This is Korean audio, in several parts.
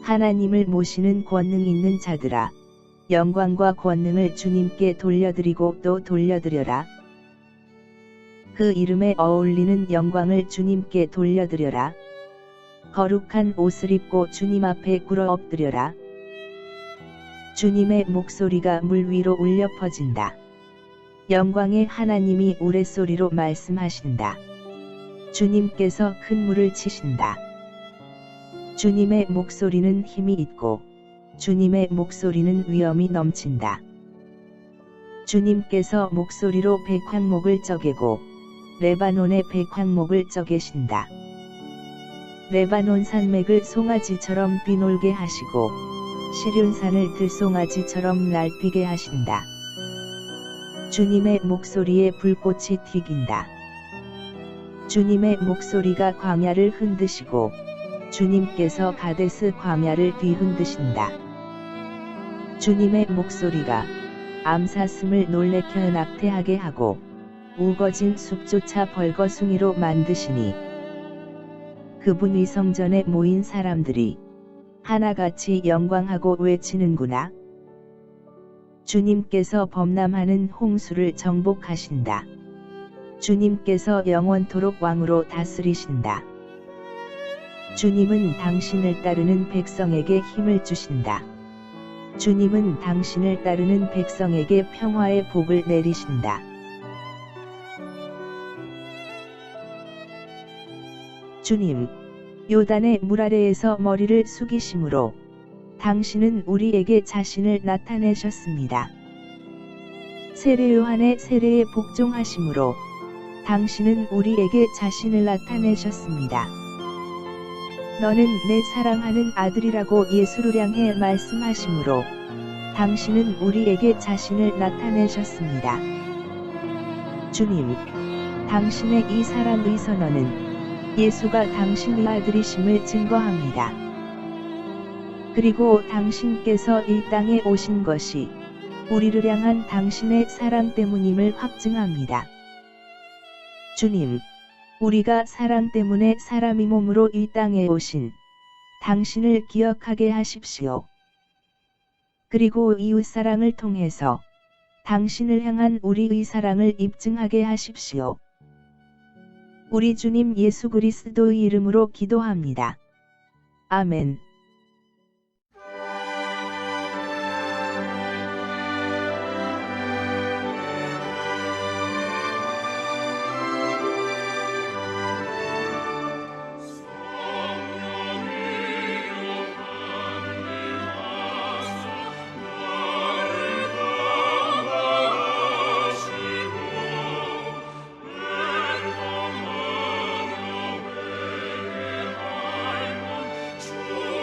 하나님을 모시는 권능 있는 자들아, 영광과 권능을 주님께 돌려드리고 또 돌려드려라. 그 이름에 어울리는 영광을 주님께 돌려드려라. 거룩한 옷을 입고 주님 앞에 꿇어 엎드려라. 주님의 목소리가 물 위로 울려 퍼진다. 영광의 하나님이 우레소리로 말씀하신다. 주님께서 큰 물을 치신다. 주님의 목소리는 힘이 있고 주님의 목소리는 위엄이 넘친다. 주님께서 목소리로 백향목을 쪼개고 레바논의 백향목을 쪼개신다. 레바논 산맥을 송아지처럼 비놀게 하시고 시륜산을 들송아지처럼 날뛰게 하신다. 주님의 목소리에 불꽃이 튀긴다. 주님의 목소리가 광야를 흔드시고 주님께서 가데스 광야를 뒤흔드신다. 주님의 목소리가 암사슴을 놀래켜 낙태하게 하고 우거진 숲조차 벌거숭이로 만드시니 그분의 성전에 모인 사람들이 하나같이 영광하고 외치는구나. 주님께서 범람하는 홍수를 정복하신다. 주님께서 영원토록 왕으로 다스리신다. 주님은 당신을 따르는 백성에게 힘을 주신다. 주님은 당신을 따르는 백성에게 평화의 복을 내리신다. 주님, 요단의 물 아래에서 머리를 숙이심으로 당신은 우리에게 자신을 나타내셨습니다. 세례 요한의 세례에 복종하심으로 당신은 우리에게 자신을 나타내셨습니다. 너는 내 사랑하는 아들이라고 예수를 향해 말씀하심으로 당신은 우리에게 자신을 나타내셨습니다. 주님, 당신의 이 사랑의 선언은 예수가 당신의 아들이심을 증거합니다. 그리고 당신께서 이 땅에 오신 것이 우리를 향한 당신의 사랑 때문임을 확증합니다. 주님, 우리가 사랑 때문에 사람의 몸으로 이 땅에 오신 당신을 기억하게 하십시오. 그리고 이웃 사랑을 통해서 당신을 향한 우리의 사랑을 입증하게 하십시오. 우리 주님 예수 그리스도의 이름으로 기도합니다. 아멘. 주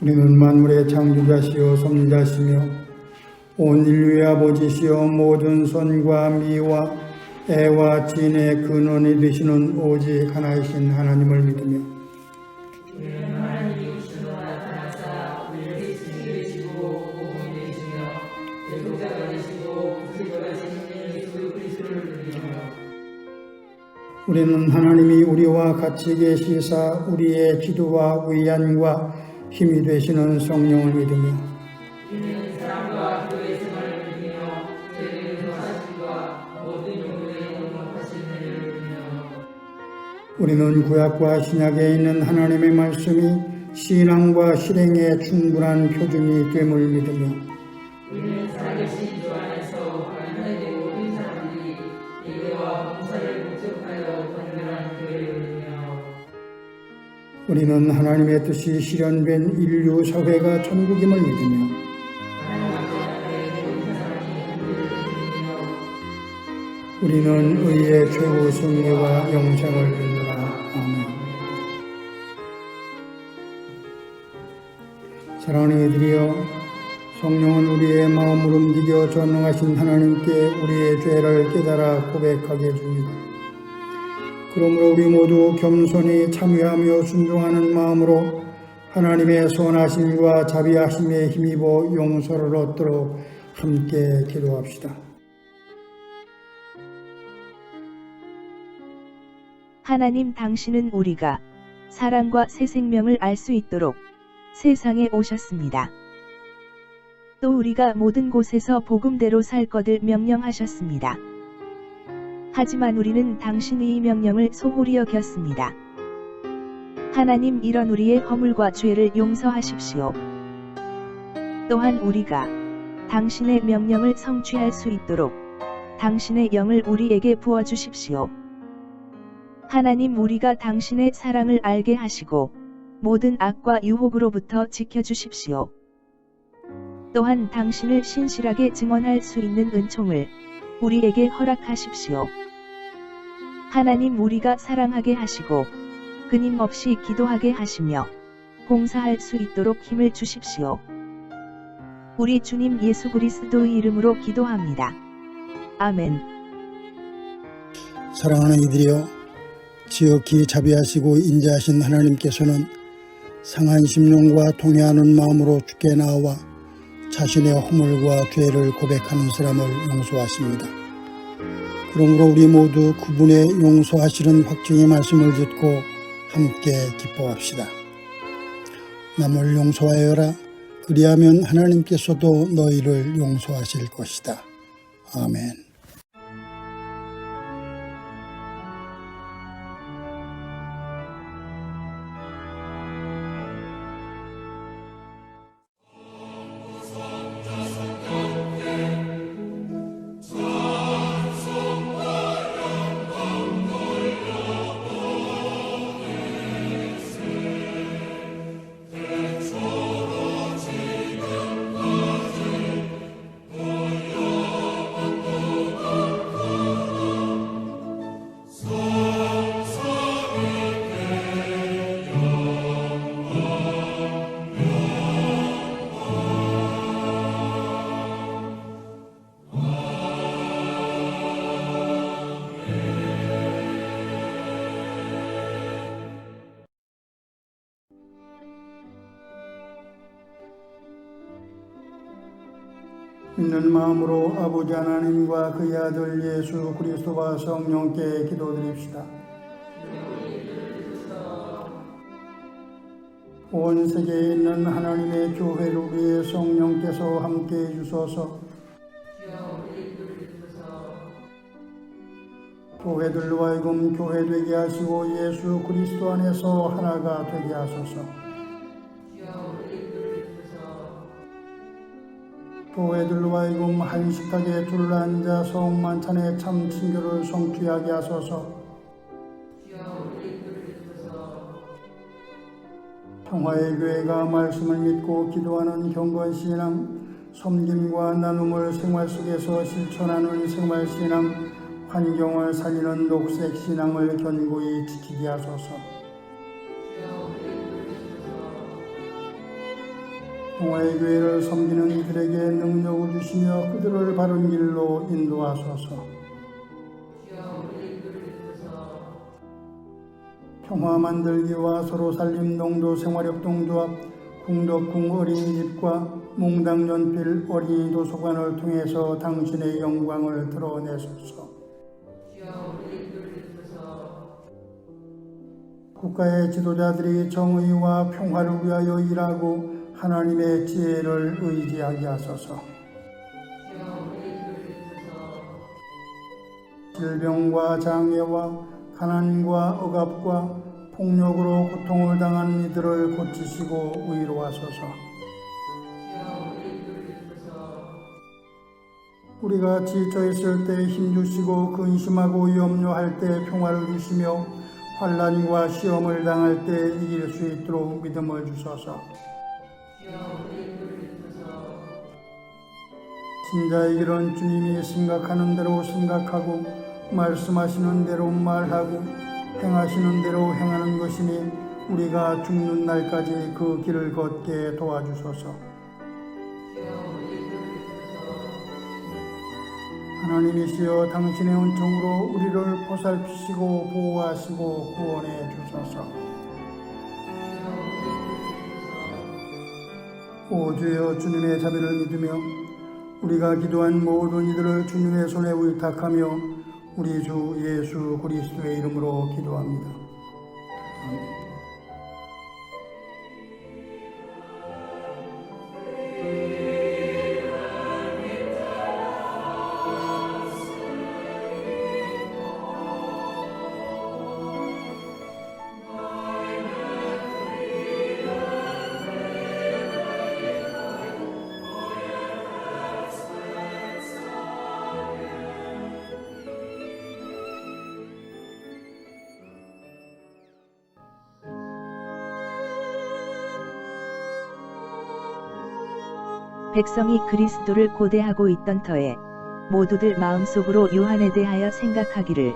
우리는 만물의 창조자시요 섭리자시며 온 인류의 아버지시요 모든 선과 미와 애와 진의 근원이 되시는 오직 하나이신 하나님을 믿으며 우리는 하나님이 우주로 나타나사 우리를 지키게 되시고 복음이 되시며 대속자가 되시고 구세주가 되시는 예수 그리스도를 믿으며 우리는 하나님이 우리와 같이 계시사 우리의 기도와 위안과 힘이 되시는 성령을 믿으며 우리는 사랑과 교회의 생활을 믿으며 죄를 용서하심과 모든 요구에 용납하시는 일을 믿으며 우리는 구약과 신약에 있는 하나님의 말씀이 신앙과 실행에 충분한 표준이 됨을 믿으며 우리는 살아계신 주 안에서 하나님의 모든 사람들이 예배와 봉사를 목적하여 단결한 교회를 믿으며 우리는 하나님의 뜻이 실현된 인류 사회가 천국임을 믿으며 우리는 의의 최후 승리와 영생을 믿노라. 아멘. 사랑하는 이들이여, 성령은 우리의 마음을 움직여 전능하신 하나님께 우리의 죄를 깨달아 고백하게 해줍니다. 그러므로 우리 모두 겸손히 참여하며 순종하는 마음으로 하나님의 선하심과 자비하심에 힘입어 용서를 얻도록 함께 기도합시다. 하나님, 당신은 우리가 사랑과 새 생명을 알 수 있도록 세상에 오셨습니다. 또 우리가 모든 곳에서 복음대로 살 것을 명령하셨습니다. 하지만 우리는 당신의 이 명령을 소홀히 여겼습니다. 하나님, 이런 우리의 허물과 죄를 용서하십시오. 또한 우리가 당신의 명령을 성취할 수 있도록 당신의 영을 우리에게 부어주십시오. 하나님, 우리가 당신의 사랑을 알게 하시고 모든 악과 유혹으로부터 지켜주십시오. 또한 당신을 신실하게 증언할 수 있는 은총을 우리에게 허락하십시오. 하나님, 우리가 사랑하게 하시고 끊임없이 기도하게 하시며 봉사할 수 있도록 힘을 주십시오. 우리 주님 예수 그리스도의 이름으로 기도합니다. 아멘. 사랑하는 이들이여, 지극히 자비하시고 인자하신 하나님께서는 상한 심령과 통회하는 마음으로 주께 나와 자신의 허물과 죄를 고백하는 사람을 용서하십니다. 그러므로 우리 모두 그분의 용서하시는 확증의 말씀을 듣고 함께 기뻐합시다. 남을 용서하여라. 그리하면 하나님께서도 너희를 용서하실 것이다. 아멘. 믿는 마음으로 아버지 하나님과 그의 아들 예수 그리스도와 성령께 기도드립시다. 온 세계에 있는 하나님의 교회를 위해 성령께서 함께해 주소서. 교회들로 하여금 교회되게 하시고 예수 그리스도 안에서 하나가 되게 하소서. 교회들로 하여금 한식하게 둘러앉아 성만찬의 참 친교를 성취하게 하소서. 평화의 교회가 말씀을 믿고 기도하는 경건신앙, 섬김과 나눔을 생활 속에서 실천하는 생활신앙, 환경을 살리는 녹색신앙을 견고히 지키게 하소서. 평화의 교회를 섬기는 이들에게 능력을 주시며 그들을 바른 길로 인도하소서. 평화 만들기와 서로 살림 농도 생활협동조합 궁덕궁 어린이집과 몽당 연필 어린이 도서관을 통해서 당신의 영광을 드러내소서. 국가의 지도자들이 정의와 평화를 위하여 일하고 하나님의 지혜를 의지하게 하소서. 질병과 장애와 가난과 억압과 폭력으로 고통을 당한 이들을 고치시고 위로하소서. 우리가 지쳐있을 때 힘주시고 근심하고 염려할 때 평화를 주시며 환난과 시험을 당할 때 이길 수 있도록 믿음을 주소서. 신자의 길은 주님이 생각하는 대로 생각하고 말씀하시는 대로 말하고 행하시는 대로 행하는 것이니 우리가 죽는 날까지 그 길을 걷게 도와주소서. 하나님이시여 당신의 은총으로 우리를 보살피시고 보호하시고 구원해 주소서. 오 주여 주님의 자비를 믿으며 우리가 기도한 모든 이들을 주님의 손에 의탁하며 우리 주 예수 그리스도의 이름으로 기도합니다. 아멘. 백성이 그리스도를 고대하고 있던 터에 모두들 마음속으로 요한에 대하여 생각하기를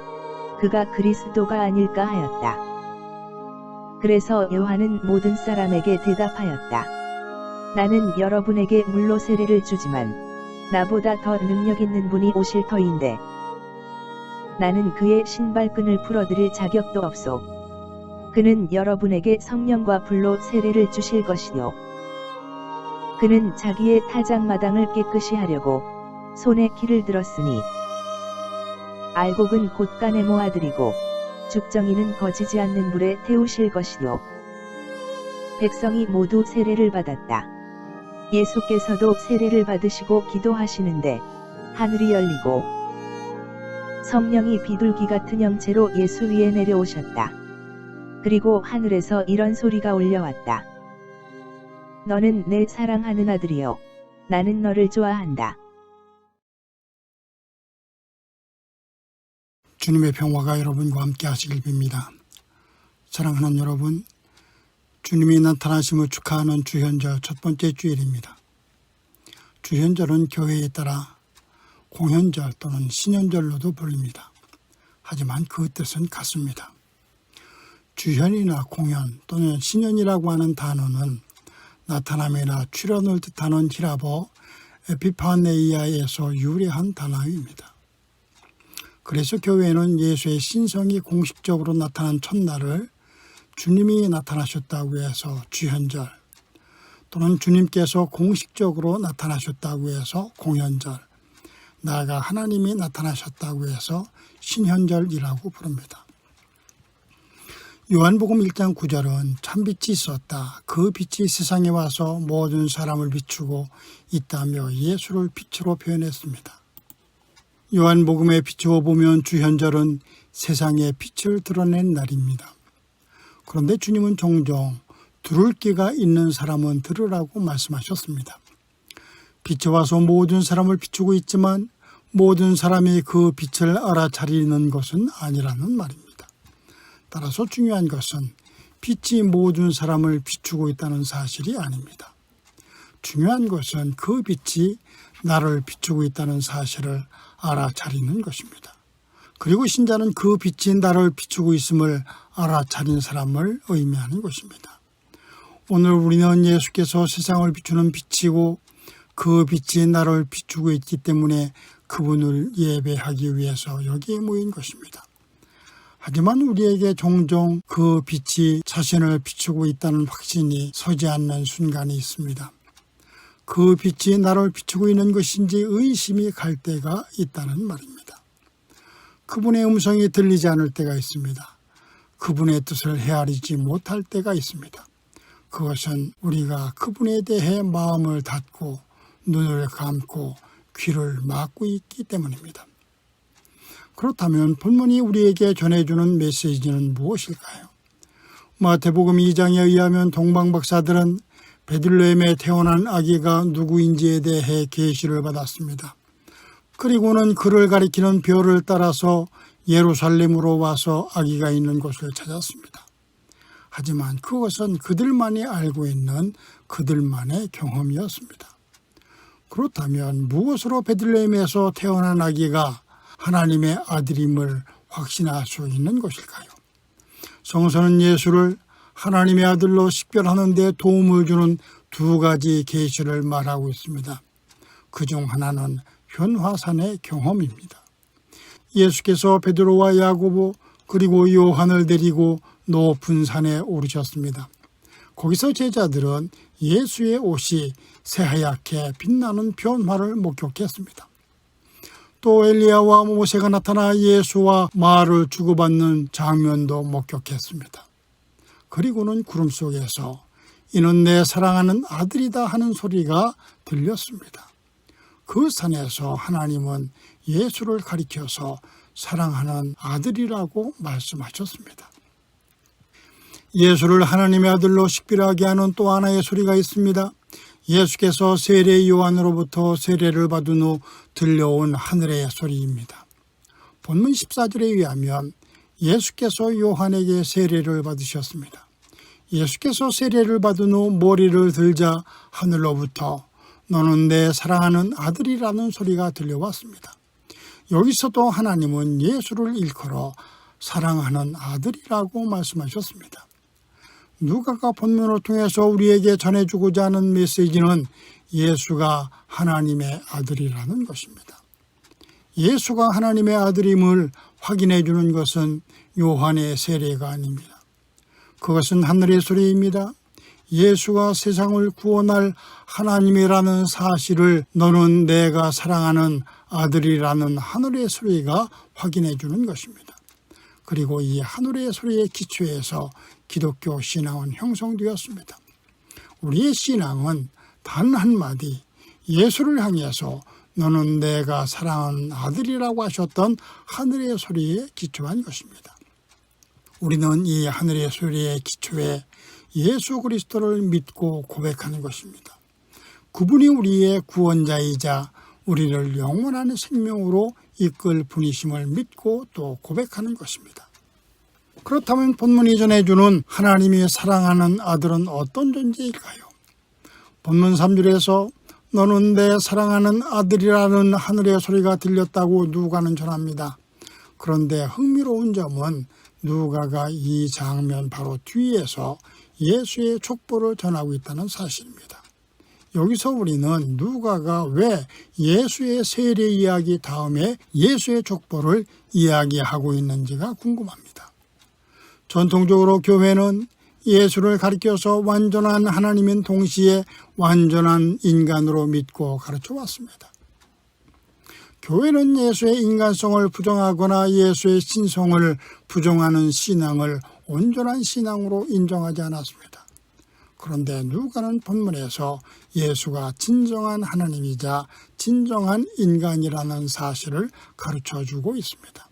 그가 그리스도가 아닐까 하였다. 그래서 요한은 모든 사람에게 대답하였다. 나는 여러분에게 물로 세례를 주지만 나보다 더 능력 있는 분이 오실 터인데 나는 그의 신발끈을 풀어드릴 자격도 없소. 그는 여러분에게 성령과 불로 세례를 주실 것이요. 그는 자기의 타작마당을 깨끗이 하려고 손에 키를 들었으니 알곡은 곳간에 모아들이고 죽정이는 거지지 않는 불에 태우실 것이요. 백성이 모두 세례를 받았다. 예수께서도 세례를 받으시고 기도하시는데 하늘이 열리고 성령이 비둘기 같은 형체로 예수 위에 내려오셨다. 그리고 하늘에서 이런 소리가 올려왔다. 너는 내 사랑하는 아들이요. 나는 너를 좋아한다. 주님의 평화가 여러분과 함께 하시길 빕니다. 사랑하는 여러분, 주님이 나타나심을 축하하는 주현절 첫 번째 주일입니다. 주현절은 교회에 따라 공현절 또는 신현절로도 불립니다. 하지만 그 뜻은 같습니다. 주현이나 공현 또는 신현이라고 하는 단어는 나타남이나 출현을 뜻하는 히라버 에피파네이아에서 유래한 단어입니다. 그래서 교회는 예수의 신성이 공식적으로 나타난 첫날을 주님이 나타나셨다고 해서 주현절, 또는 주님께서 공식적으로 나타나셨다고 해서 공현절, 나아가 하나님이 나타나셨다고 해서 신현절이라고 부릅니다. 요한복음 1장 9절은 참빛이 있었다. 그 빛이 세상에 와서 모든 사람을 비추고 있다며 예수를 빛으로 표현했습니다. 요한복음에 비추어 보면 주현절은 세상에 빛을 드러낸 날입니다. 그런데 주님은 종종 들을 귀가 있는 사람은 들으라고 말씀하셨습니다. 빛이 와서 모든 사람을 비추고 있지만 모든 사람이 그 빛을 알아차리는 것은 아니라는 말입니다. 따라서 중요한 것은 빛이 모든 사람을 비추고 있다는 사실이 아닙니다. 중요한 것은 그 빛이 나를 비추고 있다는 사실을 알아차리는 것입니다. 그리고 신자는 그 빛이 나를 비추고 있음을 알아차린 사람을 의미하는 것입니다. 오늘 우리는 예수께서 세상을 비추는 빛이고 그 빛이 나를 비추고 있기 때문에 그분을 예배하기 위해서 여기에 모인 것입니다. 하지만 우리에게 종종 그 빛이 자신을 비추고 있다는 확신이 서지 않는 순간이 있습니다. 그 빛이 나를 비추고 있는 것인지 의심이 갈 때가 있다는 말입니다. 그분의 음성이 들리지 않을 때가 있습니다. 그분의 뜻을 헤아리지 못할 때가 있습니다. 그것은 우리가 그분에 대해 마음을 닫고 눈을 감고 귀를 막고 있기 때문입니다. 그렇다면 본문이 우리에게 전해주는 메시지는 무엇일까요? 마태복음 2장에 의하면 동방박사들은 베들레헴에 태어난 아기가 누구인지에 대해 계시를 받았습니다. 그리고는 그를 가리키는 별을 따라서 예루살렘으로 와서 아기가 있는 곳을 찾았습니다. 하지만 그것은 그들만이 알고 있는 그들만의 경험이었습니다. 그렇다면 무엇으로 베들레헴에서 태어난 아기가 하나님의 아들임을 확신할 수 있는 것일까요? 성서는 예수를 하나님의 아들로 식별하는 데 도움을 주는 두 가지 계시를 말하고 있습니다. 그중 하나는 현화산의 경험입니다. 예수께서 베드로와 야고보 그리고 요한을 데리고 높은 산에 오르셨습니다. 거기서 제자들은 예수의 옷이 새하얗게 빛나는 변화를 목격했습니다. 또 엘리야와 모세가 나타나 예수와 말을 주고받는 장면도 목격했습니다. 그리고는 구름 속에서 이는 내 사랑하는 아들이다 하는 소리가 들렸습니다. 그 산에서 하나님은 예수를 가리켜서 사랑하는 아들이라고 말씀하셨습니다. 예수를 하나님의 아들로 식별하게 하는 또 하나의 소리가 있습니다. 예수께서 세례 요한으로부터 세례를 받은 후 들려온 하늘의 소리입니다. 본문 14절에 의하면 예수께서 요한에게 세례를 받으셨습니다. 예수께서 세례를 받은 후 머리를 들자 하늘로부터 너는 내 사랑하는 아들이라는 소리가 들려왔습니다. 여기서도 하나님은 예수를 일컬어 사랑하는 아들이라고 말씀하셨습니다. 누가가 본문을 통해서 우리에게 전해주고자 하는 메시지는 예수가 하나님의 아들이라는 것입니다. 예수가 하나님의 아들임을 확인해 주는 것은 요한의 세례가 아닙니다. 그것은 하늘의 소리입니다. 예수가 세상을 구원할 하나님이라는 사실을 너는 내가 사랑하는 아들이라는 하늘의 소리가 확인해 주는 것입니다. 그리고 이 하늘의 소리의 기초에서 기독교 신앙은 형성되었습니다. 우리의 신앙은 단 한마디 예수를 향해서 너는 내가 사랑하는 아들이라고 하셨던 하늘의 소리에 기초한 것입니다. 우리는 이 하늘의 소리의 기초에 예수 그리스도를 믿고 고백하는 것입니다. 그분이 우리의 구원자이자 우리를 영원한 생명으로 이끌 분이심을 믿고 또 고백하는 것입니다. 그렇다면 본문이 전해주는 하나님이 사랑하는 아들은 어떤 존재일까요? 본문 3절에서 너는 내 사랑하는 아들이라는 하늘의 소리가 들렸다고 누가는 전합니다. 그런데 흥미로운 점은 누가가 이 장면 바로 뒤에서 예수의 족보를 전하고 있다는 사실입니다. 여기서 우리는 누가가 왜 예수의 세례 이야기 다음에 예수의 족보를 이야기하고 있는지가 궁금합니다. 전통적으로 교회는 예수를 가리켜서 완전한 하나님인 동시에 완전한 인간으로 믿고 가르쳐 왔습니다. 교회는 예수의 인간성을 부정하거나 예수의 신성을 부정하는 신앙을 온전한 신앙으로 인정하지 않았습니다. 그런데 누가는 본문에서 예수가 진정한 하나님이자 진정한 인간이라는 사실을 가르쳐주고 있습니다.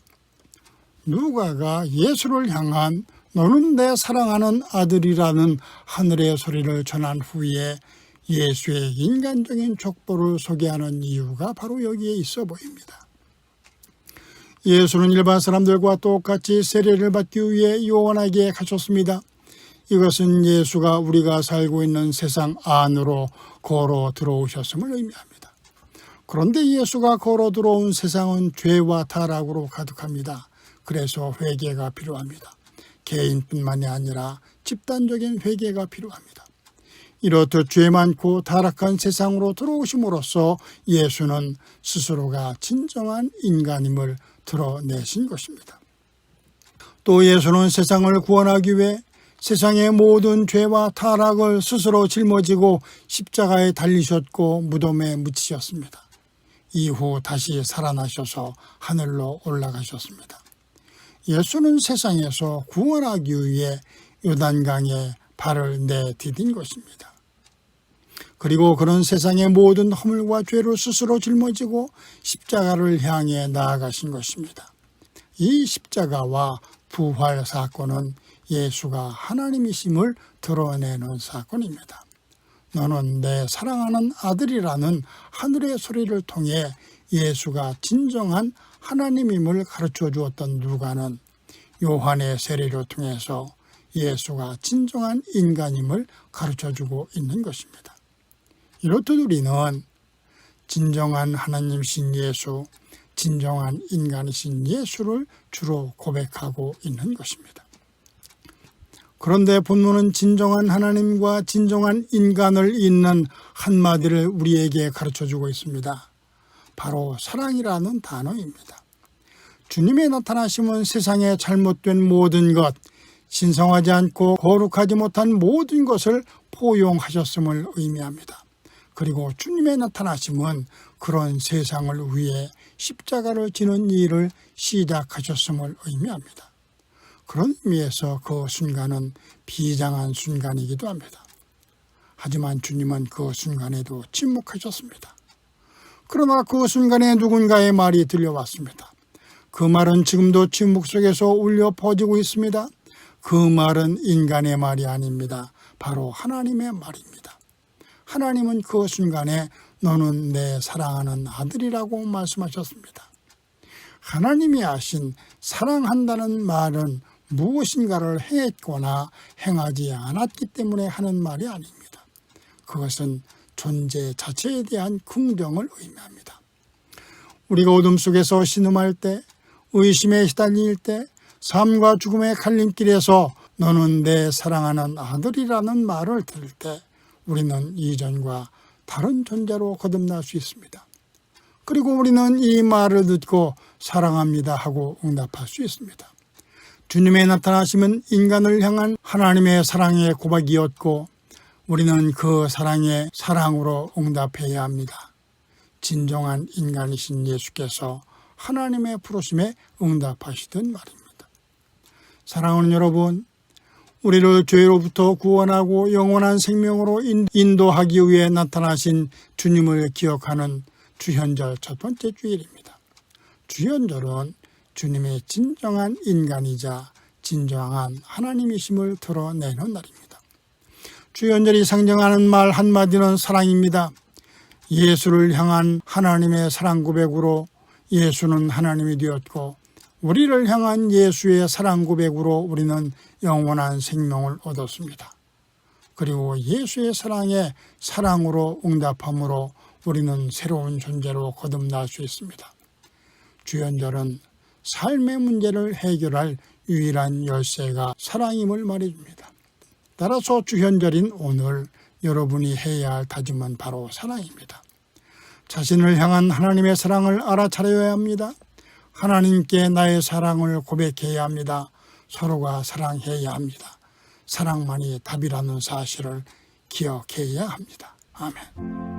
누가가 예수를 향한 너는 내 사랑하는 아들이라는 하늘의 소리를 전한 후에 예수의 인간적인 족보를 소개하는 이유가 바로 여기에 있어 보입니다. 예수는 일반 사람들과 똑같이 세례를 받기 위해 요한에게 가셨습니다. 이것은 예수가 우리가 살고 있는 세상 안으로 걸어 들어오셨음을 의미합니다. 그런데 예수가 걸어 들어온 세상은 죄와 타락으로 가득합니다. 그래서 회개가 필요합니다. 개인뿐만이 아니라 집단적인 회개가 필요합니다. 이렇듯 죄 많고 타락한 세상으로 들어오심으로써 예수는 스스로가 진정한 인간임을 드러내신 것입니다. 또 예수는 세상을 구원하기 위해 세상의 모든 죄와 타락을 스스로 짊어지고 십자가에 달리셨고 무덤에 묻히셨습니다. 이후 다시 살아나셔서 하늘로 올라가셨습니다. 예수는 세상에서 구원하기 위해 요단강에 발을 내디딘 것입니다. 그리고 그런 세상의 모든 허물과 죄를 스스로 짊어지고 십자가를 향해 나아가신 것입니다. 이 십자가와 부활 사건은 예수가 하나님이심을 드러내는 사건입니다. 너는 내 사랑하는 아들이라는 하늘의 소리를 통해 예수가 진정한 하나님임을 가르쳐 주었던 누가는 요한의 세례를 통해서 예수가 진정한 인간임을 가르쳐 주고 있는 것입니다. 이렇듯 우리는 진정한 하나님이신 예수, 진정한 인간이신 예수를 주로 고백하고 있는 것입니다. 그런데 본문은 진정한 하나님과 진정한 인간을 잇는 한마디를 우리에게 가르쳐주고 있습니다. 바로 사랑이라는 단어입니다. 주님의 나타나심은 세상에 잘못된 모든 것, 신성하지 않고 거룩하지 못한 모든 것을 포용하셨음을 의미합니다. 그리고 주님의 나타나심은 그런 세상을 위해 십자가를 지는 일을 시작하셨음을 의미합니다. 그런 의미에서 그 순간은 비장한 순간이기도 합니다. 하지만 주님은 그 순간에도 침묵하셨습니다. 그러나 그 순간에 누군가의 말이 들려왔습니다. 그 말은 지금도 침묵 속에서 울려 퍼지고 있습니다. 그 말은 인간의 말이 아닙니다. 바로 하나님의 말입니다. 하나님은 그 순간에 너는 내 사랑하는 아들이라고 말씀하셨습니다. 하나님이 하신 사랑한다는 말은 무엇인가를 행했거나 행하지 않았기 때문에 하는 말이 아닙니다. 그것은 존재 자체에 대한 긍정을 의미합니다. 우리가 어둠 속에서 신음할 때, 의심에 시달릴 때, 삶과 죽음의 갈림길에서 너는 내 사랑하는 아들이라는 말을 들을 때 우리는 이전과 다른 존재로 거듭날 수 있습니다. 그리고 우리는 이 말을 듣고 사랑합니다 하고 응답할 수 있습니다. 주님의 나타나심은 인간을 향한 하나님의 사랑의 고백이었고 우리는 그 사랑에 사랑으로 응답해야 합니다. 진정한 인간이신 예수께서 하나님의 부르심에 응답하시던 말입니다. 사랑하는 여러분, 우리를 죄로부터 구원하고 영원한 생명으로 인도하기 위해 나타나신 주님을 기억하는 주현절 첫 번째 주일입니다. 주현절은 주님의 진정한 인간이자 진정한 하나님이심을 드러내는 날입니다. 주현절이 상징하는 말 한마디는 사랑입니다. 예수를 향한 하나님의 사랑 고백으로 예수는 하나님이 되었고 우리를 향한 예수의 사랑 고백으로 우리는 영원한 생명을 얻었습니다. 그리고 예수의 사랑에 사랑으로 응답함으로 우리는 새로운 존재로 거듭날 수 있습니다. 주현절은 삶의 문제를 해결할 유일한 열쇠가 사랑임을 말해줍니다. 따라서 주현절인 오늘 여러분이 해야 할 다짐은 바로 사랑입니다. 자신을 향한 하나님의 사랑을 알아차려야 합니다. 하나님께 나의 사랑을 고백해야 합니다. 서로가 사랑해야 합니다. 사랑만이 답이라는 사실을 기억해야 합니다. 아멘.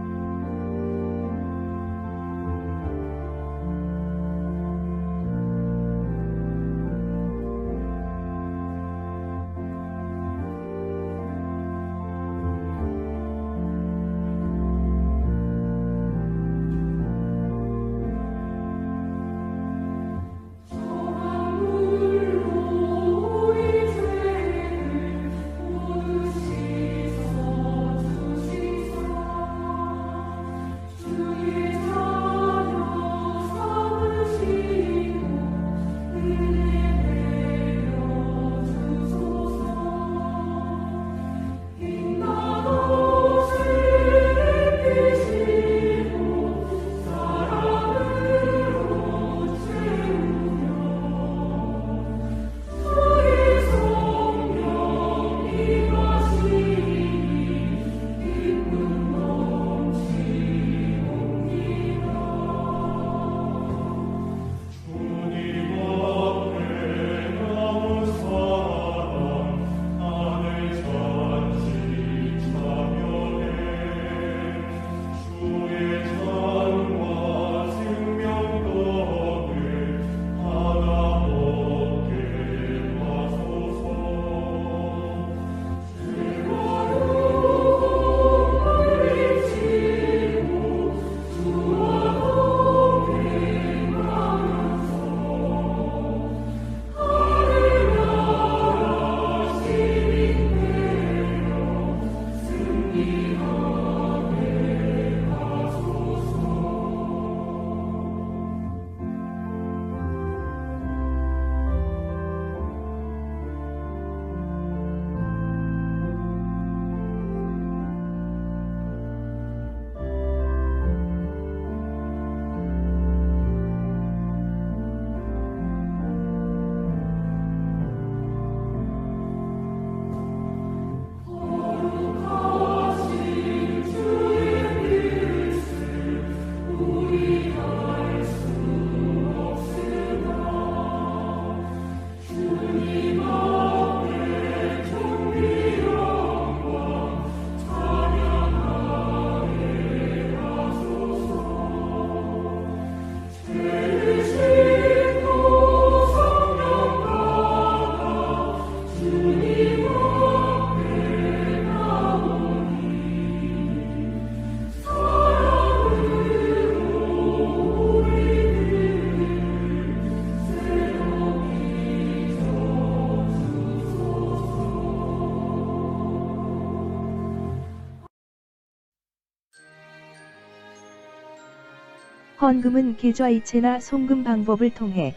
헌금은 계좌이체나 송금 방법을 통해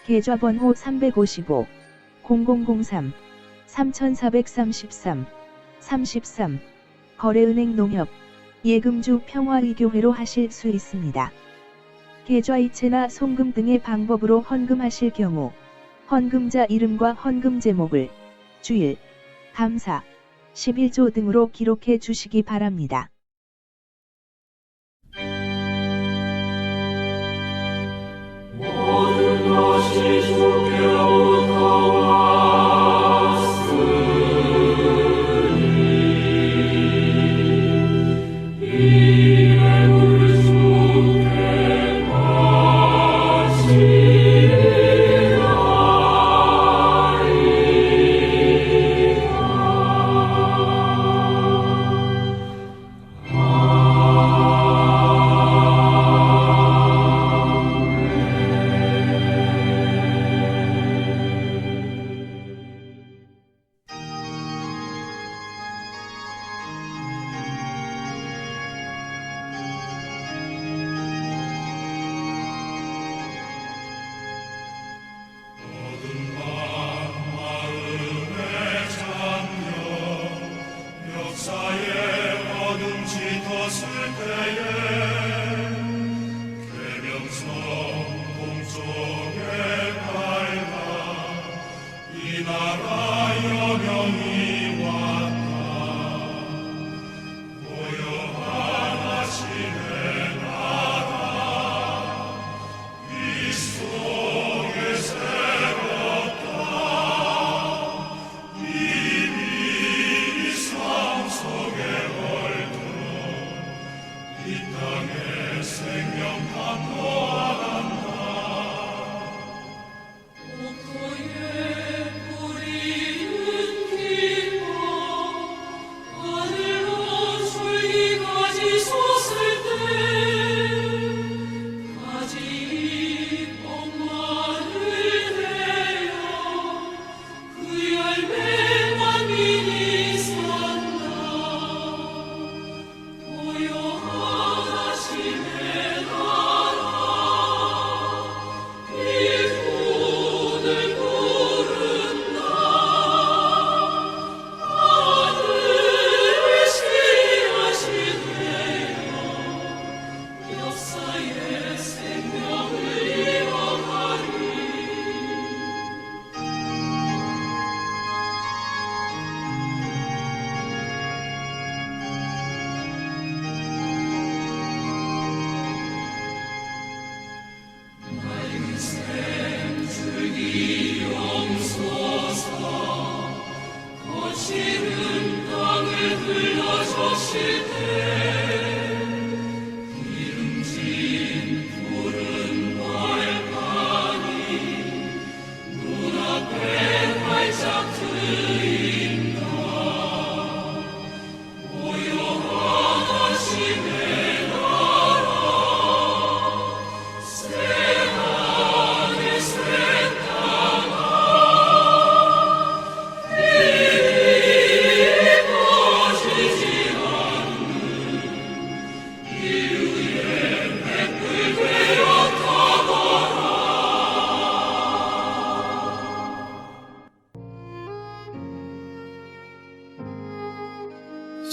계좌번호 355 0003 3433 33 거래은행 농협 예금주 평화의교회로 하실 수 있습니다. 계좌이체나 송금 등의 방법으로 헌금하실 경우 헌금자 이름과 헌금 제목을 주일, 감사, 11조 등으로 기록해 주시기 바랍니다. 모든 것이 주께로부터 왔으니 이내 우리 주께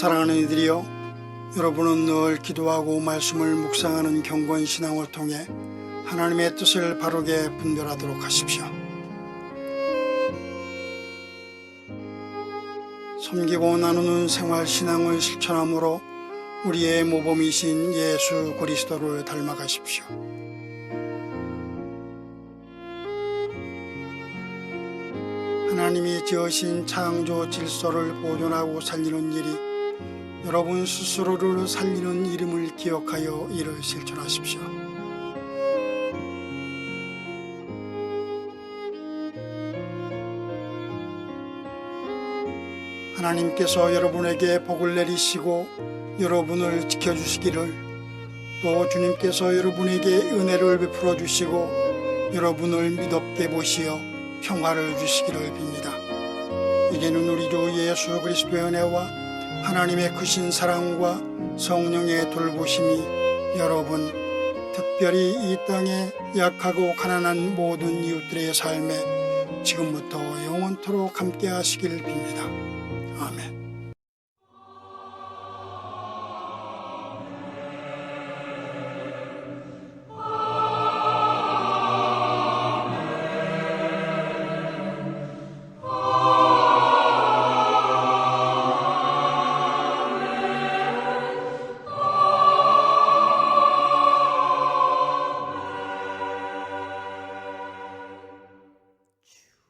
사랑하는 이들이여, 여러분은 늘 기도하고 말씀을 묵상하는 경건 신앙을 통해 하나님의 뜻을 바르게 분별하도록 하십시오. 섬기고 나누는 생활 신앙을 실천함으로 우리의 모범이신 예수 그리스도를 닮아가십시오. 하나님이 지으신 창조 질서를 보존하고 살리는 일이 여러분 스스로를 살리는 이름을 기억하여 이를 실천하십시오. 하나님께서 여러분에게 복을 내리시고 여러분을 지켜주시기를, 또 주님께서 여러분에게 은혜를 베풀어 주시고 여러분을 믿op게 보시어 평화를 주시기를 빕니다. 이제는 우리 주 예수 그리스도의 은혜와 하나님의 크신 사랑과 성령의 돌보심이 여러분, 특별히 특별히 이 땅에 약하고 가난한 모든 이웃들의 삶에 지금부터 영원토록 함께 하시길 빕니다. 아멘.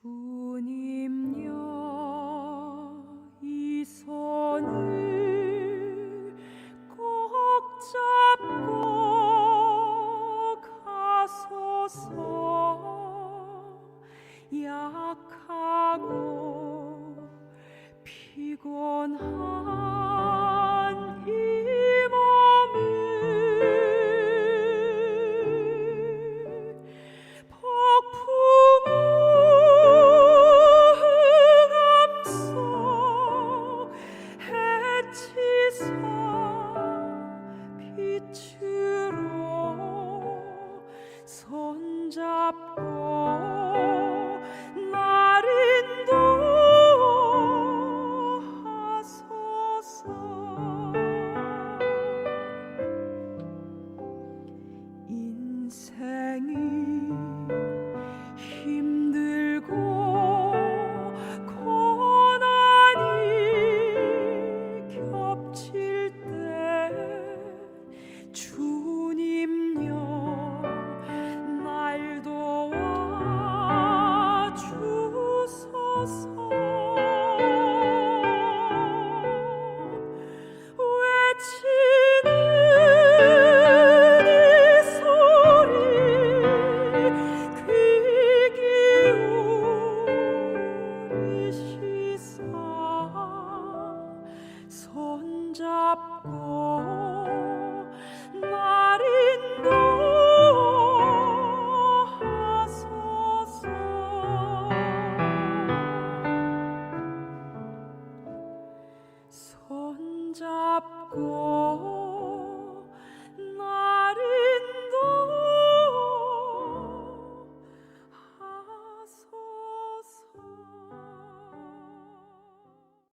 주님여 이 손을 꼭 잡고 가소서. 약하고 피곤한 이 몸을 폭풍 속 해치사 빛으로 손잡고 날 인도하소서. 인생이 힘들고 고난이 겹칠 때 주님여 날 도와 주소서. 외치는 이 소리 귀 기울이시사. 손잡고 날 인도하소서. 손잡고